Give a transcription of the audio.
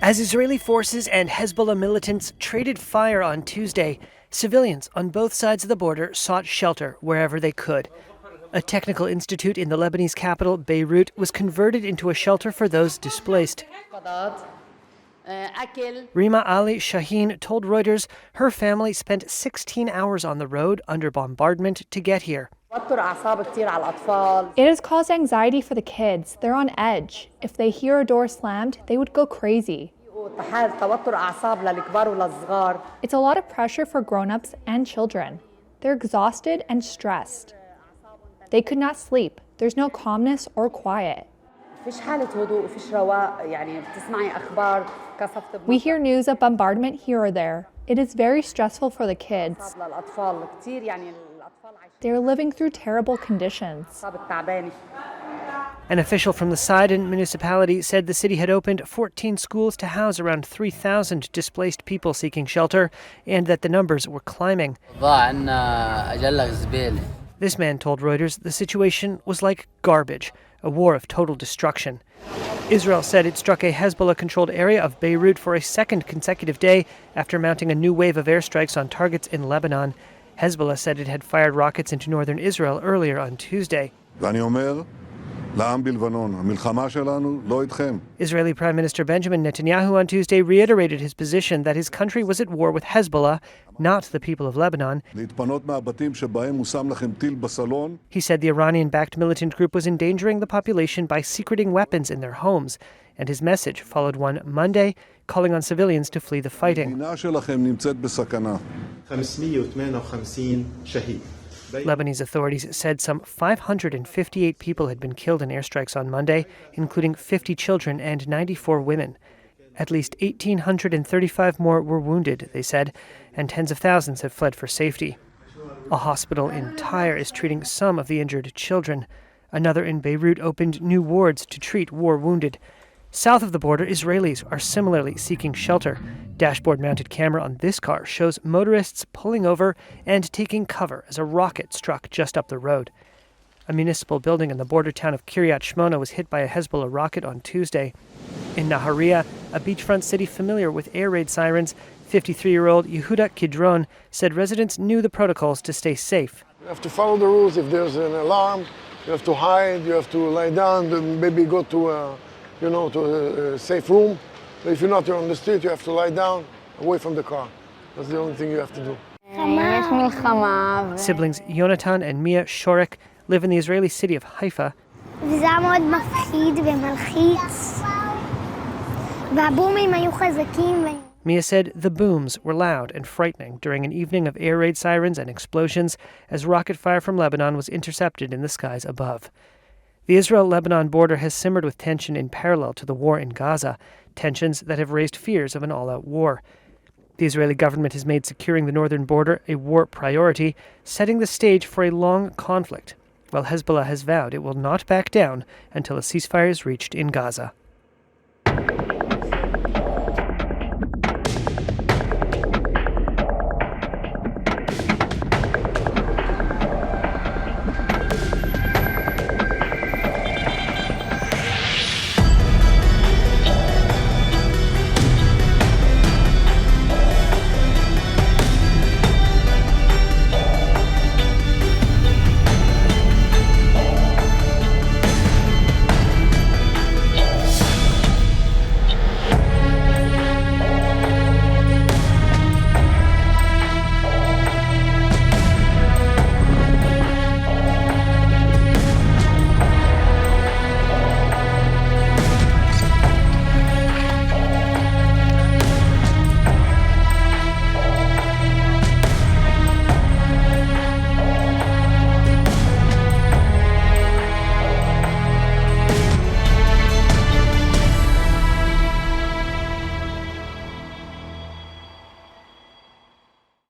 As Israeli forces and Hezbollah militants traded fire on Tuesday, civilians on both sides of the border sought shelter wherever they could. A technical institute in the Lebanese capital, Beirut, was converted into a shelter for those displaced. Rima Ali Shaheen told Reuters her family spent 16 hours on the road under bombardment to get here. It has caused anxiety for the kids. They're on edge. If they hear a door slammed, they would go crazy. It's a lot of pressure for grown-ups and children. They're exhausted and stressed. They could not sleep. There's no calmness or quiet. We hear news of bombardment here or there. It is very stressful for the kids. They're living through terrible conditions. An official from the Sidon municipality said the city had opened 14 schools to house around 3,000 displaced people seeking shelter, and that the numbers were climbing. This man told Reuters the situation was like garbage, a war of total destruction. Israel said it struck a Hezbollah-controlled area of Beirut for a second consecutive day after mounting a new wave of airstrikes on targets in Lebanon. Hezbollah said it had fired rockets into northern Israel earlier on Tuesday. Israeli Prime Minister Benjamin Netanyahu on Tuesday reiterated his position that his country was at war with Hezbollah, not the people of Lebanon. He said the Iranian-backed militant group was endangering the population by secreting weapons in their homes, and his message followed one Monday, calling on civilians to flee the fighting. Lebanese authorities said some 558 people had been killed in airstrikes on Monday, including 50 children and 94 women. At least 1,835 more were wounded, they said, and tens of thousands have fled for safety. A hospital in Tyre is treating some of the injured children. Another in Beirut opened new wards to treat war wounded. South of the border, Israelis are similarly seeking shelter. Dashboard-mounted camera on this car shows motorists pulling over and taking cover as a rocket struck just up the road. A municipal building in the border town of Kiryat Shmona was hit by a Hezbollah rocket on Tuesday. In Nahariya, a beachfront city familiar with air raid sirens, 53-year-old Yehuda Kidron said residents knew the protocols to stay safe. You have to follow the rules. If there's an alarm, you have to hide, you have to lie down, maybe go to a safe room. But if you're not on the street, you have to lie down, away from the car. That's the only thing you have to do. Siblings Yonatan and Mia Shorek live in the Israeli city of Haifa. Mia said the booms were loud and frightening during an evening of air raid sirens and explosions as rocket fire from Lebanon was intercepted in the skies above. The Israel-Lebanon border has simmered with tension in parallel to the war in Gaza, tensions that have raised fears of an all-out war. The Israeli government has made securing the northern border a war priority, setting the stage for a long conflict, while Hezbollah has vowed it will not back down until a ceasefire is reached in Gaza.